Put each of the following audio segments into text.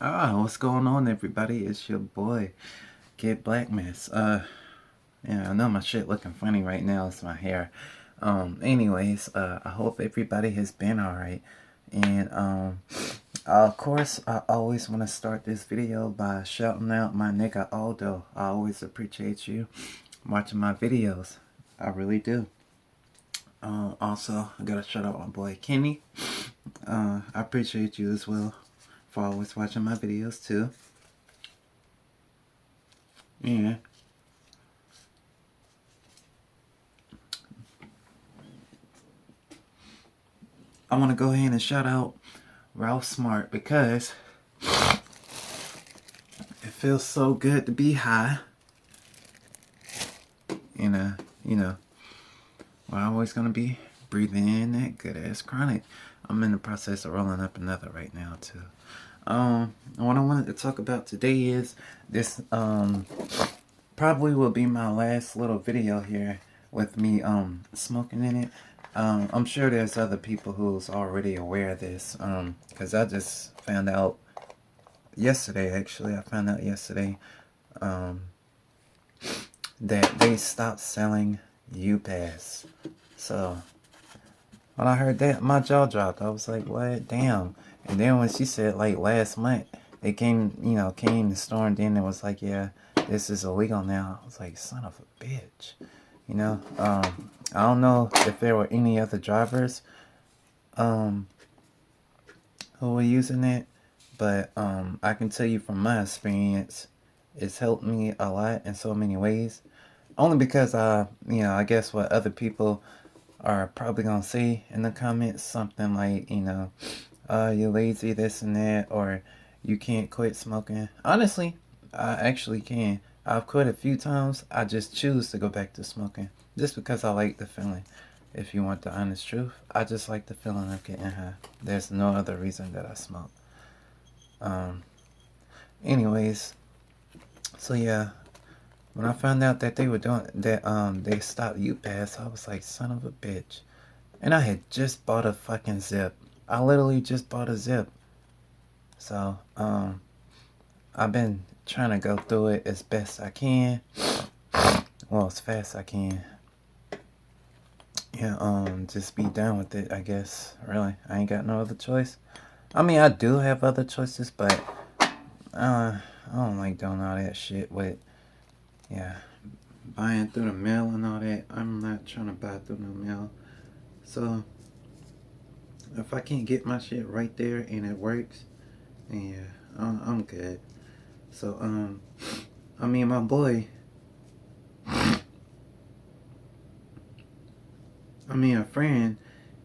What's going on, everybody? It's your boy, Kid Black Mess. Yeah, I know my shit looking funny right now. It's my hair. I hope everybody has been alright. And, of course, I always want to start this video by shouting out my nigga Aldo. I always appreciate you watching my videos. I really do. Also, I gotta shout out my boy Kenny. I appreciate you as well for always watching my videos too. Yeah. I want to go ahead and shout out Ralph Smart because it feels so good to be high. And, we're always going to be breathing in that good ass chronic. I'm in the process of rolling up another right now, too. What I wanted to talk about today is this, probably will be my last little video here with me, smoking in it. I'm sure there's other people who's already aware of this, because I just found out yesterday, actually. I found out yesterday, that they stopped selling UPass. So, when I heard that, my jaw dropped. I was like, what? Damn. And then when she said, like, last month, they came and stormed in and was like, yeah, this is illegal now. I was like, son of a bitch. I don't know if there were any other drivers who were using it, but I can tell you from my experience, it's helped me a lot in so many ways. Only because I guess what other people are probably gonna say in the comments, something like, you're lazy, this and that, or you can't quit smoking. Honestly, I actually can. I've quit a few times. I just choose to go back to smoking just because I like the feeling. If you want the honest truth, I just like the feeling of getting high. There's no other reason that I smoke. Um, anyways, so yeah, when I found out that they were doing that, they stopped UPass, I was like, son of a bitch. And I had just bought a fucking zip. I literally just bought a zip. So, I've been trying to go through it as best I can. Well, as fast as I can. Yeah, just be done with it, I guess. Really, I ain't got no other choice. I mean, I do have other choices, but I don't like doing all that shit with, yeah, buying through the mail and all that. I'm not trying to buy through the mail. So, if I can't get my shit right there and it works, then yeah, I'm good. So, I mean, my boy, a friend,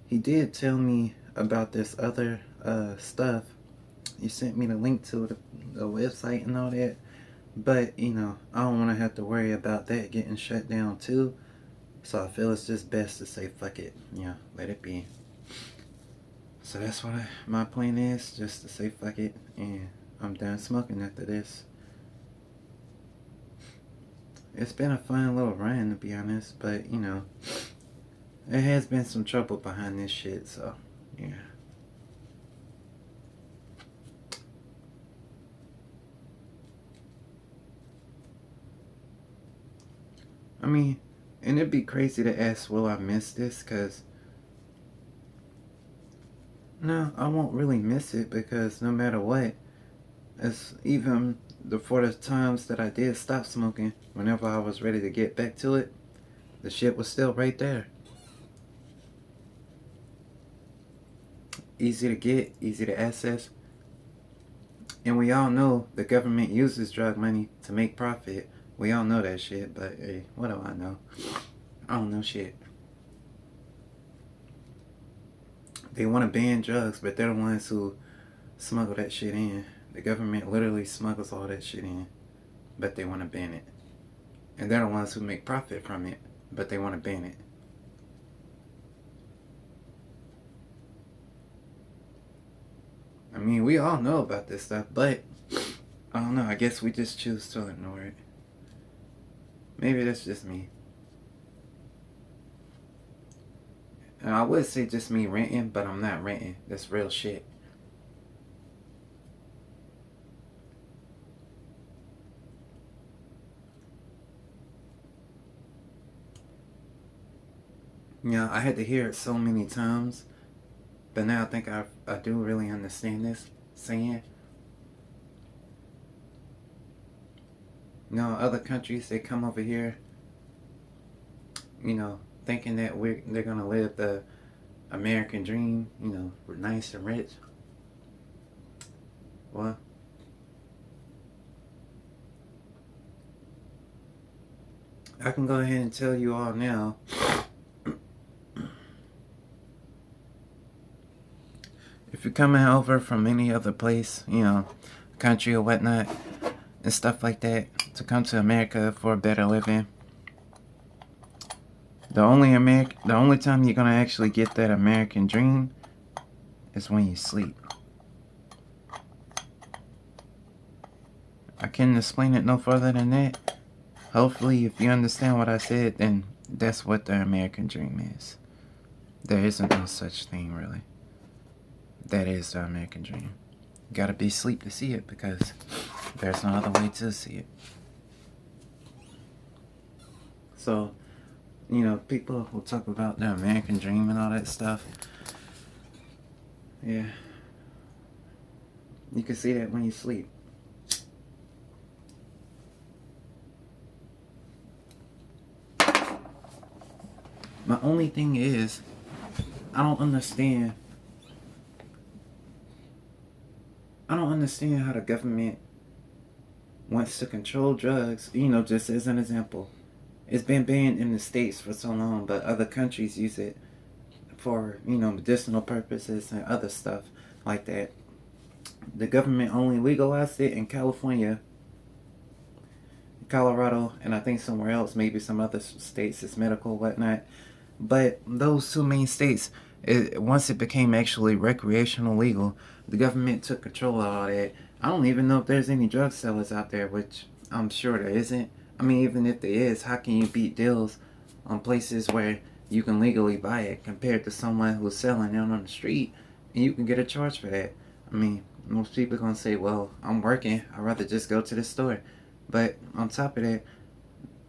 he did tell me about this other stuff. He sent me the link to the website and all that. But, I don't want to have to worry about that getting shut down too. So I feel it's just best to say fuck it. Let it be. So that's what my plan is, just to say fuck it. And I'm done smoking after this. It's been a fun little run, to be honest. But, there has been some trouble behind this shit, so yeah. I mean, and it'd be crazy to ask, will I miss this? Because, no, I won't really miss it because no matter what, it's even for the times that I did stop smoking, whenever I was ready to get back to it, the shit was still right there. Easy to get, easy to access. And we all know the government uses drug money to make profit. We all know that shit, but hey, what do I know? I don't know shit. They want to ban drugs, but they're the ones who smuggle that shit in. The government literally smuggles all that shit in, but they want to ban it. And they're the ones who make profit from it, but they want to ban it. I mean, we all know about this stuff, but I don't know. I guess we just choose to ignore it. Maybe that's just me. And I would say just me ranting, but I'm not ranting. That's real shit. Yeah, I had to hear it so many times, but now I think I do really understand this saying. Other countries, they come over here, thinking that they're gonna live the American dream, we're nice and rich. Well, I can go ahead and tell you all now. If you're coming over from any other place, country or whatnot, and stuff like that, to come to America for a better living, the only time you're gonna actually get that American dream is when you sleep. I can't explain it no further than that. Hopefully, if you understand what I said, then that's what the American dream is. There isn't no such thing, really. That is the American dream. You gotta be asleep to see it because there's no other way to see it. So, people will talk about the American dream and all that stuff. Yeah. You can see that when you sleep. My only thing is, I don't understand how the government wants to control drugs, just as an example. It's been banned in the States for so long, but other countries use it for, medicinal purposes and other stuff like that. The government only legalized it in California, Colorado, and I think somewhere else, maybe some other states, it's medical, whatnot. But those two main states, once it became actually recreational legal, the government took control of all that. I don't even know if there's any drug sellers out there, which I'm sure there isn't. I mean, even if there is, how can you beat deals on places where you can legally buy it compared to someone who's selling it on the street and you can get a charge for that? I mean, most people are going to say, well, I'm working, I'd rather just go to the store. But on top of that,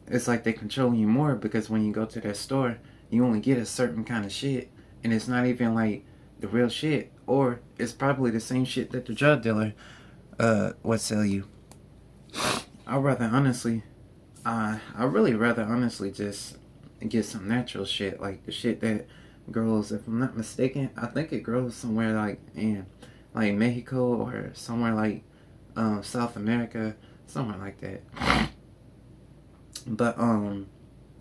it's like they control you more because when you go to that store, you only get a certain kind of shit, and it's not even like the real shit, or it's probably the same shit that the drug dealer would sell you. I really rather honestly just get some natural shit, like the shit that grows. If I'm not mistaken, I think it grows somewhere like in like Mexico or somewhere like South America, somewhere like that. But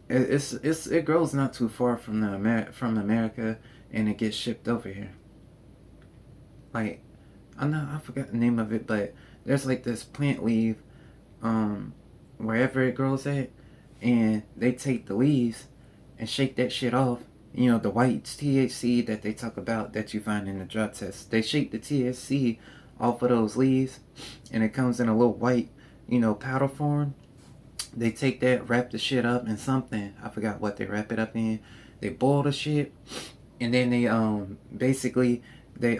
it grows not too far from from America, and it gets shipped over here. Like, I forgot the name of it, but there's like this plant leaf, wherever it grows at, and they take the leaves and shake that shit off. The white THC that they talk about that you find in the drug test. They shake the THC off of those leaves, and it comes in a little white, powder form. They take that, wrap the shit up in something. I forgot what they wrap it up in. They boil the shit, and then they basically they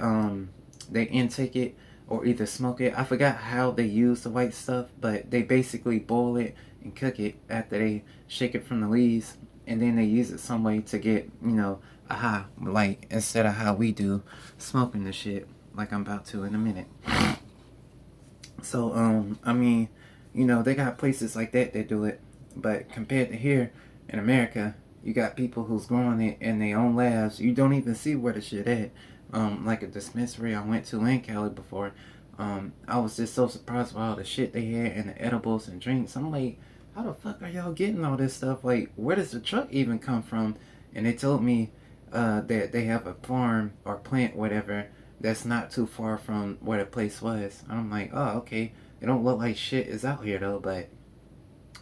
intake it or either smoke it. I forgot how they use the white stuff, but they basically boil it and cook it after they shake it from the leaves, and then they use it some way to get a high, like instead of how we do smoking the shit, like I'm about to in a minute. So I mean, they got places like that do it, but compared to here in America, you got people who's growing it in their own labs. You don't even see where the shit at. Like a dispensary I went to in Cali before. I was just so surprised by all the shit they had and the edibles and drinks. I'm like, how the fuck are y'all getting all this stuff? Like, where does the truck even come from? And they told me that they have a farm or plant, whatever, that's not too far from where the place was. And I'm like, oh, okay. It don't look like shit is out here though, but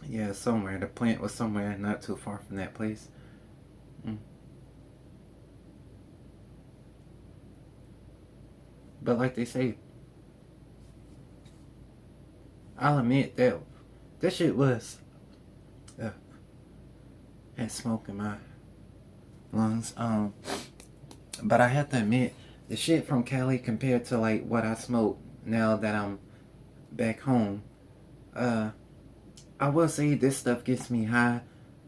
yeah, somewhere. The plant was somewhere not too far from that place. Mm. But like they say, I'll admit that shit was had smoke in my lungs. But I have to admit, the shit from Cali compared to like what I smoke now that I'm back home, I will say this stuff gets me high,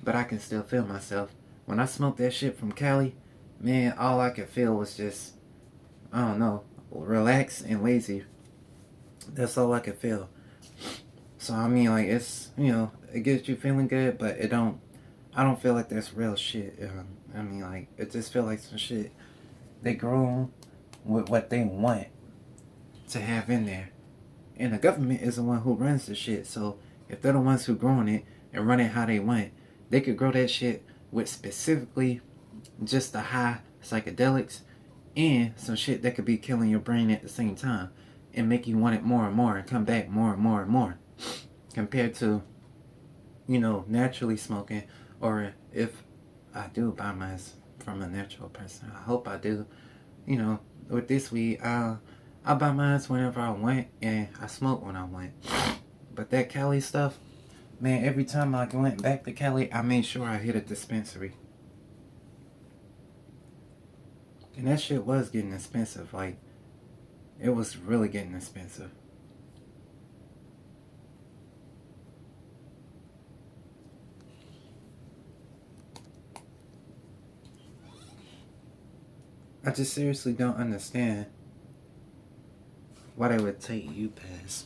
but I can still feel myself. when I smoked that shit from Cali, man, all I could feel was just, I don't know, relaxed and lazy. That's all I could feel. So I mean, like, it's, it gets you feeling good, but it don't. I don't feel like that's real shit. I mean, like, it just feel like some shit they grow with what they want to have in there, and the government is the one who runs the shit. So if they're the ones who growing it and run it how they want, they could grow that shit with specifically just the high psychedelics and some shit that could be killing your brain at the same time and make you want it more and more and come back more and more and more compared to, naturally smoking. Or if I do buy mine from a natural person, I hope I do. With this weed, I buy mine whenever I want and I smoke when I want. But that Cali stuff, man, every time I went back to Cali, I made sure I hit a dispensary. And that shit was getting expensive. Like, it was really getting expensive. I just seriously don't understand why they would take UPass.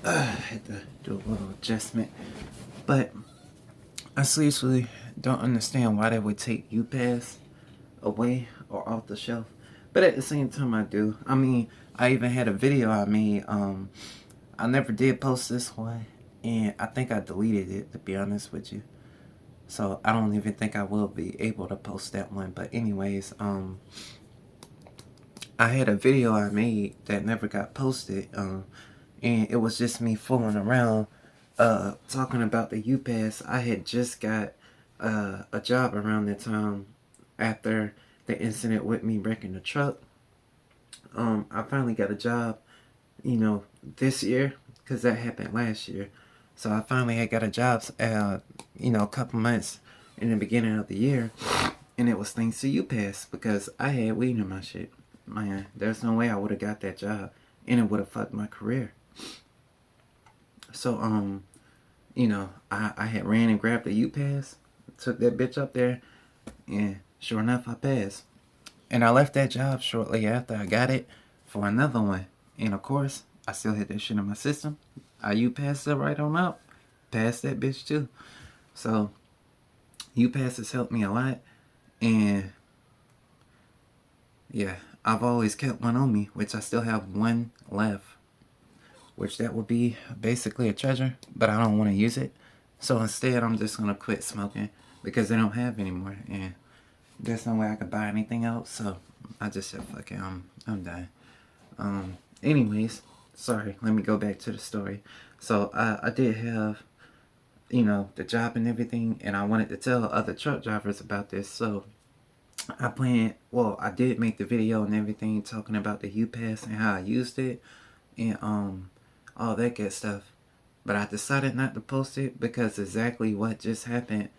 I had to do a little adjustment. But I seriously don't understand why they would take UPass away or off the shelf. But at the same time, I do. I mean, I even had a video I made. I never did post this one, and I think I deleted it, to be honest with you. So I don't even think I will be able to post that one. But anyways, I had a video I made that never got posted, and it was just me fooling around, talking about the UPass. I had just got a job around that time after the incident with me wrecking the truck. I finally got a job, this year, because that happened last year. So I finally had got a job, a couple months in the beginning of the year, and it was thanks to UPass because I had weed in my shit. Man, there's no way I would have got that job, and it would have fucked my career. So, I had ran and grabbed the UPass, took that bitch up there, and sure enough, I passed. And I left that job shortly after I got it for another one. And of course, I still had that shit in my system. I UPassed it right on up. Passed that bitch too. So, UPass has helped me a lot. And yeah, I've always kept one on me, which I still have one left. Which that would be basically a treasure, but I don't want to use it. So instead, I'm just going to quit smoking because they don't have anymore. And there's no way I could buy anything else. So I just said, fuck it, I'm done. Anyways, sorry, let me go back to the story. So I did have, the job and everything, and I wanted to tell other truck drivers about this. So I did make the video and everything talking about the UPass and how I used it and all that good stuff. But I decided not to post it because exactly what just happened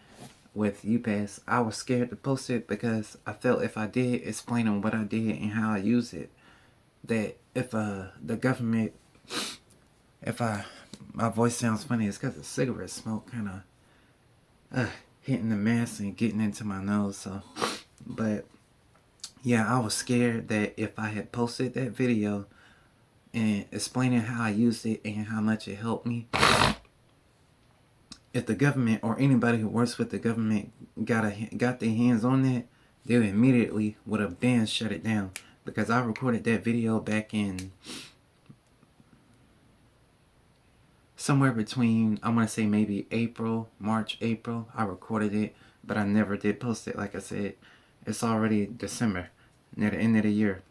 with UPass. I was scared to post it because I felt if I did explaining what I did and how I use it, that if the government, my voice sounds funny, it's because the cigarette smoke kind of hitting the mask and getting into my nose. So, but yeah, I was scared that if I had posted that video and explaining how I used it and how much it helped me, if the government or anybody who works with the government got their hands on that, they immediately would have been shut it down. Because I recorded that video back in somewhere between, I want to say maybe March, April. I recorded it, but I never did post it. Like I said, it's already December, near the end of the year.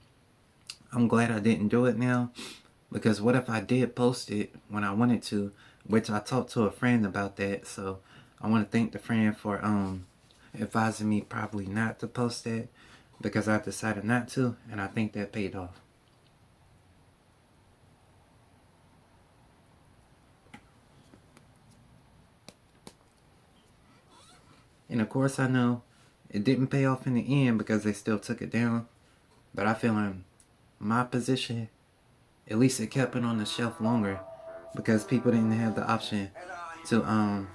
I'm glad I didn't do it now, because what if I did post it when I wanted to, which I talked to a friend about that. So I want to thank the friend for advising me probably not to post that, because I decided not to, and I think that paid off. And of course I know it didn't pay off in the end because they still took it down. But I feel in my position, at least it kept it on the shelf longer because people didn't have the option to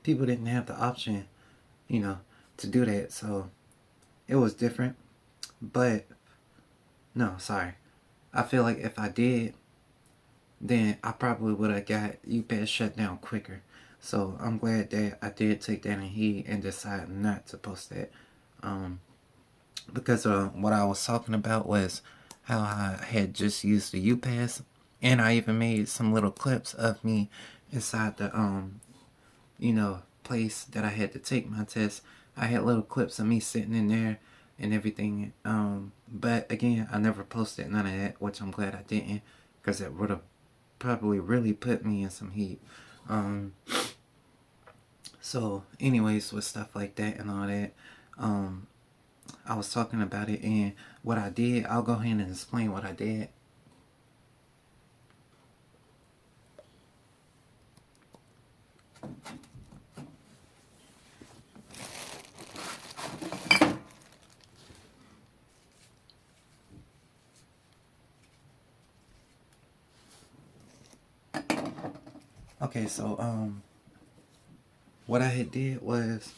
people didn't have the option, you know, to do that. So it was different. But no, sorry. I feel like if I did, then I probably would have got UPS shut down quicker. So I'm glad that I did take that in heed and decide not to post that. Because what I was talking about was how I had just used the UPass, and I even made some little clips of me inside the place that I had to take my test. I had little clips of me sitting in there and everything. But again, I never posted none of that, which I'm glad I didn't, because it would have probably really put me in some heat. So anyways, with stuff like that and all that, I was talking about it and what I did. I'll go ahead and explain what I did. Okay, so what I had did was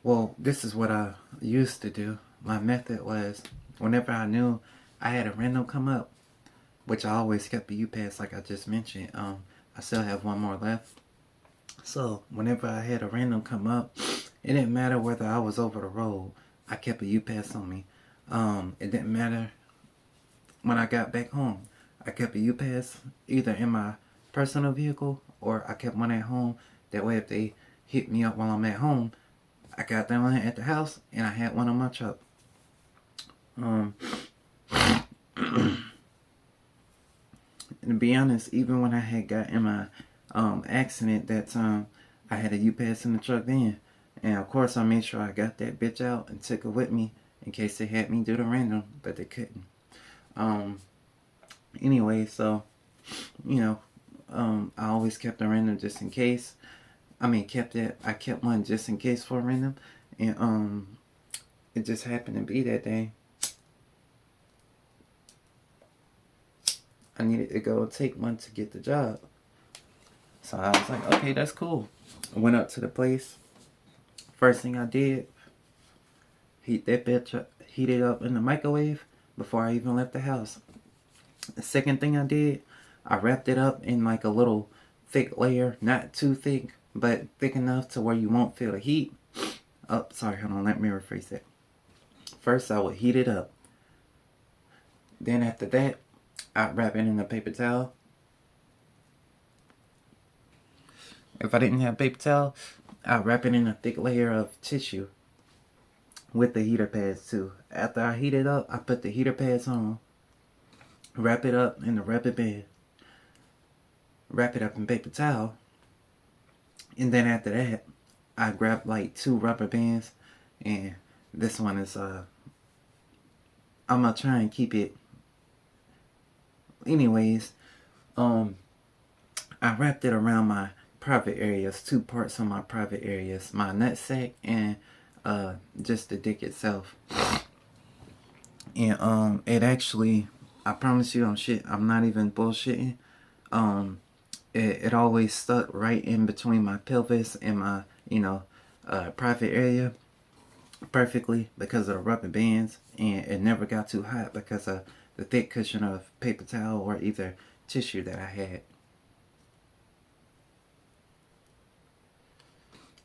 well, this is what I used to do. My method was whenever I knew I had a random come up, which I always kept a UPass like I just mentioned. I still have one more left. So whenever I had a random come up, it didn't matter whether I was over the road. I kept a UPass on me. It didn't matter when I got back home. I kept a UPass either in my personal vehicle or I kept one at home. That way if they hit me up while I'm at home, I got that one at the house and I had one on my truck. And to be honest, even when I had got in my accident that time, I had a UPass in the truck then. And of course I made sure I got that bitch out and took it with me in case they had me do the random, but they couldn't. Anyway, so, I always kept a random just in case. I kept one just in case for a random. And it just happened to be that day I needed to go take one to get the job. So I was like, okay, that's cool. I went up to the place. First thing I did, heat that bitch up, heat it up in the microwave before I even left the house. The second thing I did, I wrapped it up in like a little thick layer, not too thick, but thick enough to where you won't feel the heat. Oh, sorry, hold on, let me rephrase that. First, I would heat it up. Then after that, I'd wrap it in a paper towel. If I didn't have paper towel, I'd wrap it in a thick layer of tissue with the heater pads too. After I heat it up, I put the heater pads on, wrap it up in the rubber band, wrap it up in paper towel, and then after that, I grab like 2 rubber bands, and this one is I'm gonna try and keep it. Anyways, I wrapped it around my private areas, 2 parts of my private areas, my nutsack and just the dick itself. And it actually, I promise you, I'm not even bullshitting. It always stuck right in between my pelvis and my private area perfectly because of the rubber bands, and it never got too hot because of the thick cushion of paper towel or either tissue that I had.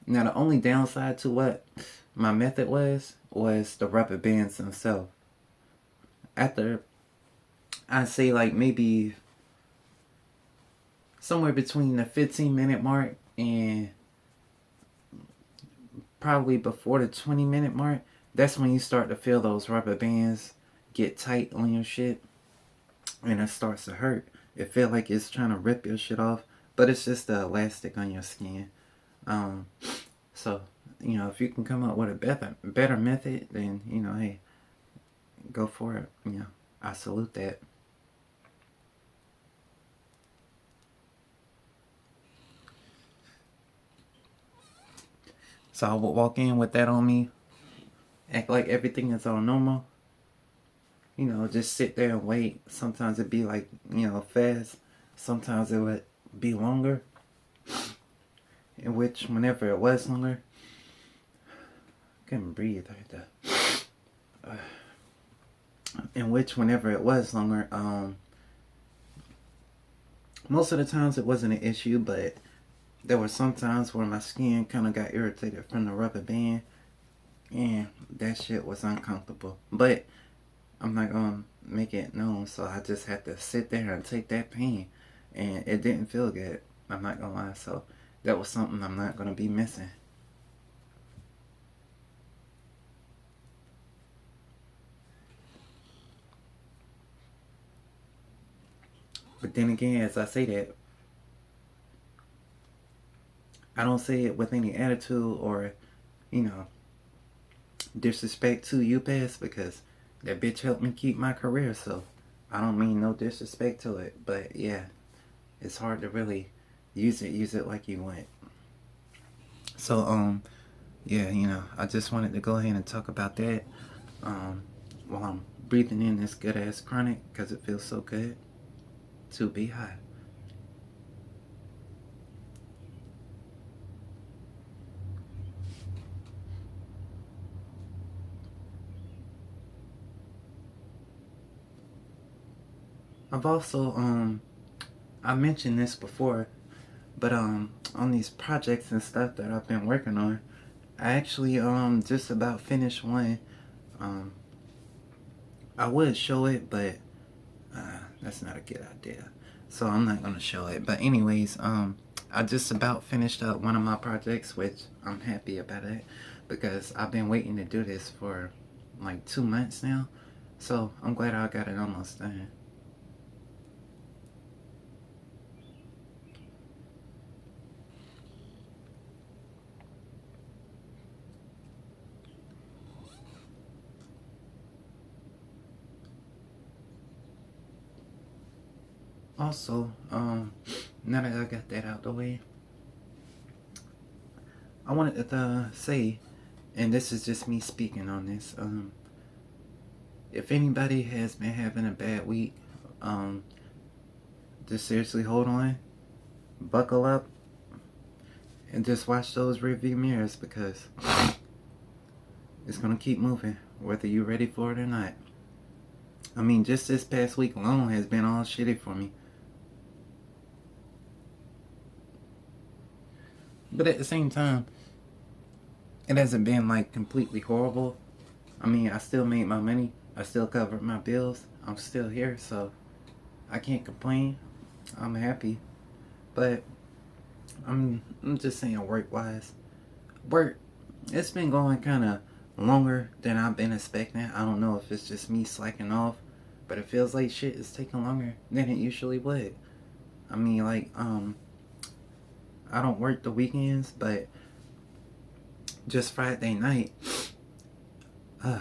Now the only downside to what my method was the rubber bands themselves. After I'd say like maybe somewhere between the 15-minute mark and probably before the 20-minute mark, that's when you start to feel those rubber bands get tight on your shit and it starts to hurt. It feels like it's trying to rip your shit off, but it's just the elastic on your skin. So, if you can come up with a better method, then, hey, go for it. I salute that. So I would walk in with that on me, act like everything is all normal. Just sit there and wait. Sometimes it'd be like, fast. Sometimes it would be longer. In which, whenever it was longer, I couldn't breathe right there. In which, whenever it was longer, most of the times it wasn't an issue, but there were some times where my skin kind of got irritated from the rubber band, and that shit was uncomfortable. But I'm not gonna make it known, so I just had to sit there and take that pain, and it didn't feel good. I'm not gonna lie, so that was something I'm not gonna be missing. But then again, as I say that, I don't say it with any attitude or, you know, disrespect to UPass, because that bitch helped me keep my career, so I don't mean no disrespect to it. But yeah, it's hard to really use it like you want. So yeah, I just wanted to go ahead and talk about that while I'm breathing in this good ass chronic, because it feels so good to be high. I've also I mentioned this before, but on these projects and stuff that I've been working on, I actually just about finished one. Um I would show it, but that's not a good idea. So I'm not gonna show it. But anyways, I just about finished up one of my projects, which I'm happy about it, because I've been waiting to do this for like 2 months now. So I'm glad I got it almost done. Also, now that I got that out the way, I wanted to say, and this is just me speaking on this, if anybody has been having a bad week, just seriously hold on, buckle up, and just watch those rearview mirrors, because it's gonna keep moving, whether you're ready for it or not. I mean, just this past week alone has been all shitty for me. But at the same time, it hasn't been like completely horrible. I mean, I still made my money. I still covered my bills. I'm still here, so I can't complain. I'm happy. But I'm just saying, work wise, work, it's been going kind of longer than I've been expecting. I don't know if it's just me slacking off, but it feels like shit is taking longer than it usually would. I mean, like, I don't work the weekends, but just Friday night, I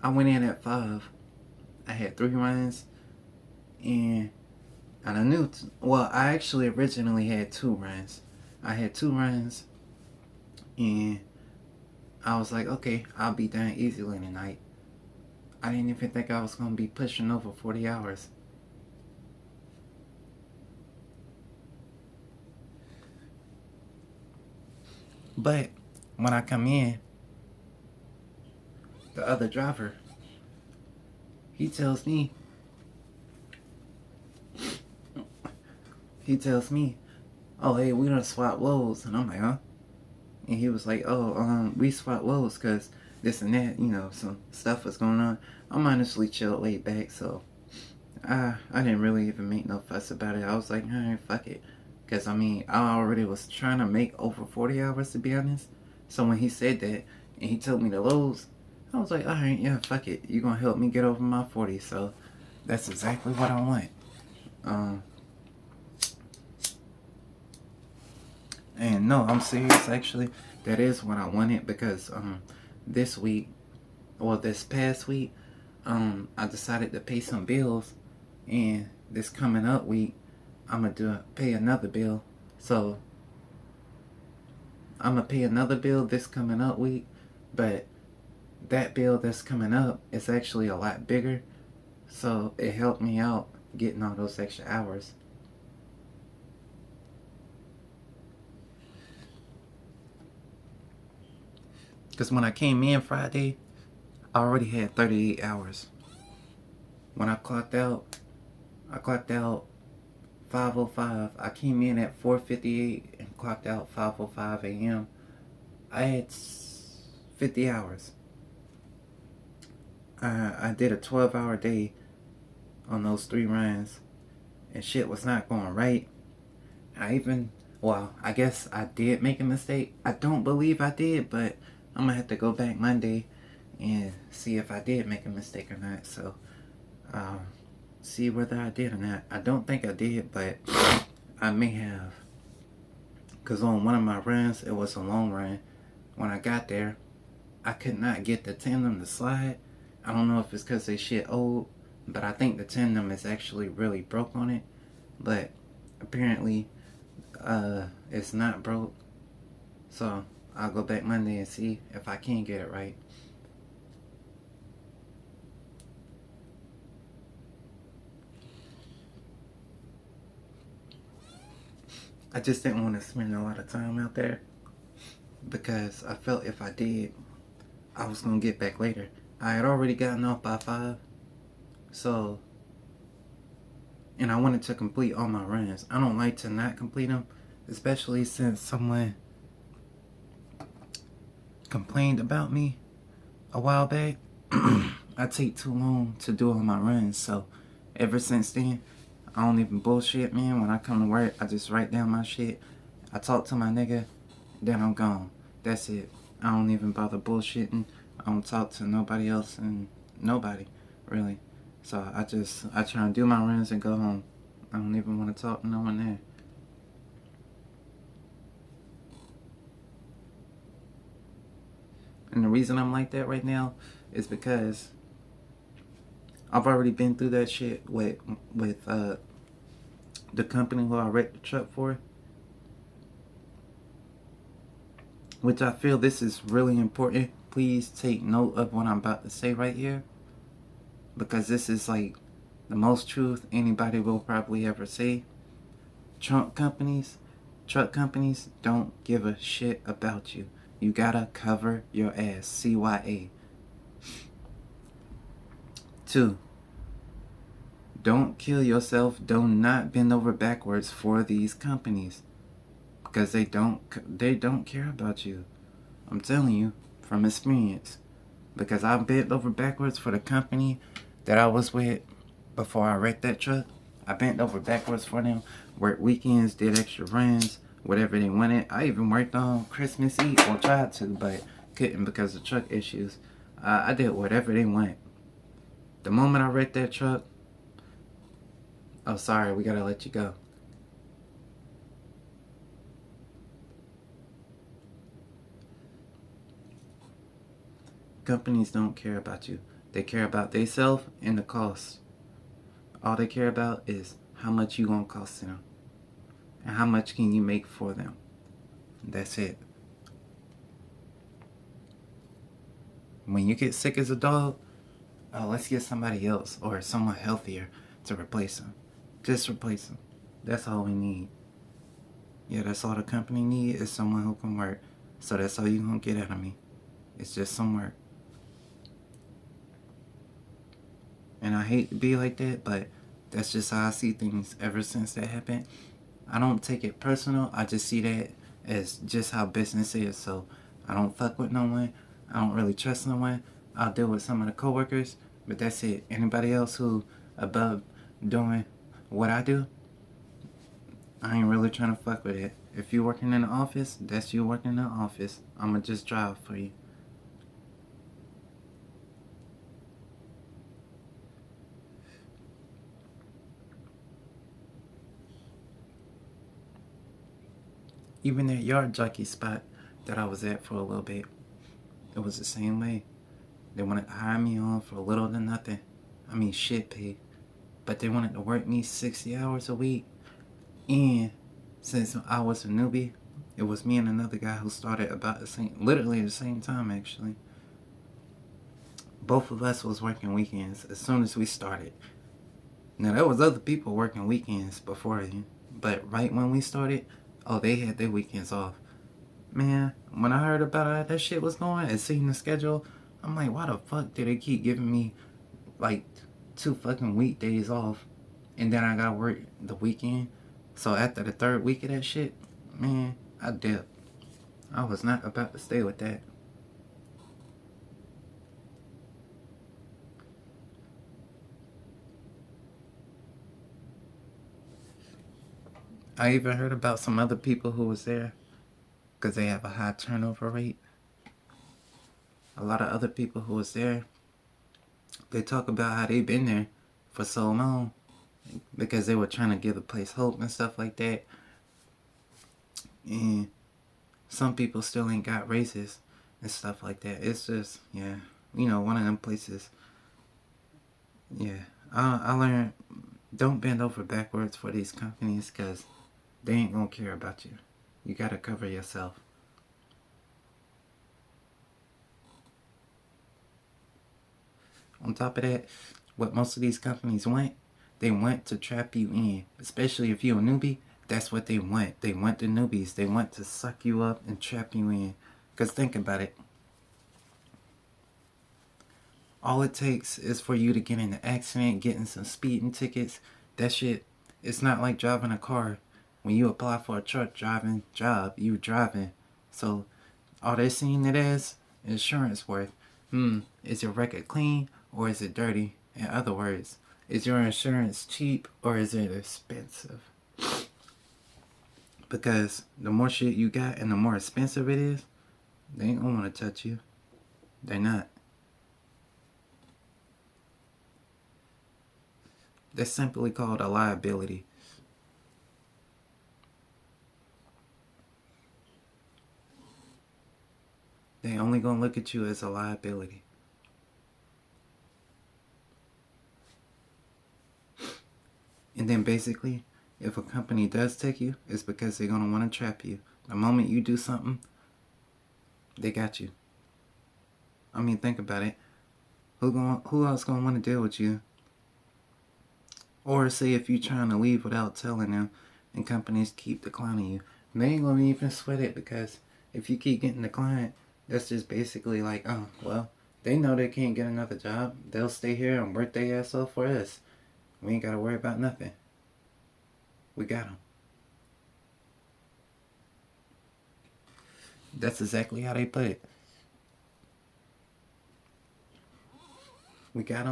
went in at 5. I had 3 runs, and I knew. Well, I actually originally had 2 runs. I had 2 runs, and I was like, okay, I'll be done easily tonight. I didn't even think I was gonna be pushing over 40 hours. But when I come in, the other driver, he tells me, oh, hey, we done swap loads. And I'm like, huh? And he was like, oh, we swap loads because this and that, some stuff was going on. I'm honestly chilled, laid back, so I didn't really even make no fuss about it. I was like, alright, fuck it. Because, I mean, I already was trying to make over 40 hours, to be honest. So when he said that, and he told me the lows, I was like, alright, yeah, fuck it. You're going to help me get over my 40, so that's exactly what I want. And no, I'm serious, actually. That is what I wanted, because this week, or this past week, I decided to pay some bills, and this coming up week, I'm gonna pay another bill. So I'm gonna pay another bill this coming up week, but that bill that's coming up is actually a lot bigger, so it helped me out getting all those extra hours. Because when I came in Friday, I already had 38 hours. When I clocked out 5:05. I came in at 4:58 and clocked out 5:05 a.m. I had 50 hours. I did a 12-hour day on those 3 runs, and shit was not going right. I guess I did make a mistake. I don't believe I did, but I'm gonna have to go back Monday and see if I did make a mistake or not. So, see whether I did or not. I don't think I did, but I may have. Because on one of my runs, it was a long run. When I got there, I could not get the tandem to slide. I don't know if it's because they shit old, but I think the tandem is actually really broke on it. But apparently, it's not broke. So I'll go back Monday and see if I can get it right. I just didn't want to spend a lot of time out there because I felt if I did, I was going to get back later. I had already gotten off by 5, so, and I wanted to complete all my runs. I don't like to not complete them, especially since someone complained about me a while back. I take too long to do all my runs, so ever since then, I don't even bullshit, man. When I come to work, I just write down my shit. I talk to my nigga, then I'm gone. That's it. I don't even bother bullshitting. I don't talk to nobody else and nobody, really. So I try and do my runs and go home. I don't even want to talk to no one there. And the reason I'm like that right now is because I've already been through that shit with the company who I wrecked the truck for. Which I feel this is really important. Please take note of what I'm about to say right here, because this is like the most truth anybody will probably ever say. Truck companies don't give a shit about you. You gotta cover your ass. CYA. 2. Don't kill yourself. Do not bend over backwards for these companies, because they don't care about you. I'm telling you from experience, because I bent over backwards for the company that I was with before I wrecked that truck. I bent over backwards for them, worked weekends, did extra runs, whatever they wanted. I even worked on Christmas Eve, or tried to, but couldn't because of truck issues. I did whatever they want. The moment I wrecked that truck, oh sorry, we gotta let you go. Companies don't care about you. They care about themselves and the cost. All they care about is how much you gonna cost them and how much can you make for them. That's it. When you get sick as a dog, let's get somebody else or someone healthier to replace them. Just replace them. That's all we need. Yeah, that's all the company need is someone who can work. So that's all you gonna get out of me. It's just some work. And I hate to be like that, but that's just how I see things ever since that happened. I don't take it personal. I just see that as just how business is. So I don't fuck with no one. I don't really trust no one. I'll deal with some of the coworkers, but that's it. Anybody else who above doing what I do, I ain't really trying to fuck with it. If you working in the office, that's you working in the office. I'ma just drive for you. Even that yard jockey spot that I was at for a little bit, it was the same way. They wanted to hire me on for little to nothing. I mean, shit pay. But they wanted to work me 60 hours a week. And since I was a newbie, It was me and another guy who started about the same, literally the same time actually. Both of us was working weekends as soon as we started. Now there was other people working weekends before you, but right when we started, oh, they had their weekends off. Man, when I heard about how that shit was going and seeing the schedule, I'm like, why the fuck did they keep giving me like 2 fucking weekdays off, and then I gotta work the weekend? So after the third week of that shit, man, I dipped. I was not about to stay with that. I even heard about some other people who was there because they have a high turnover rate. A lot of other people who was there, they talk about how they been there for so long because they were trying to give the place hope and stuff like that. And some people still ain't got raises and stuff like that. It's just, yeah, one of them places. Yeah, I learned, don't bend over backwards for these companies because they ain't gonna care about you. You gotta cover yourself. On top of that, what most of these companies want, they want to trap you in. Especially if you're a newbie, that's what they want. They want the newbies. They want to suck you up and trap you in. Because think about it. All it takes is for you to get in an accident, getting some speeding tickets. That shit, it's not like driving a car. When you apply for a truck driving job, you driving. So all they're seeing it as insurance worth. Is your record clean or is it dirty? In other words, is your insurance cheap or is it expensive? Because the more shit you got and the more expensive it is, they ain't gonna want to touch you. They're not. That's simply called a liability. They only gonna look at you as a liability. And then basically, if a company does take you, it's because they're gonna want to trap you. The moment you do something, they got you. I mean, think about it. Who else gonna want to deal with you? Or say if you're trying to leave without telling them, and companies keep declining you, they ain't gonna even sweat it because if you keep getting declined, that's just basically like, oh well, they know they can't get another job. They'll stay here and work their ass off for us. We ain't gotta worry about nothing. We got them. That's exactly how they put it. We got them.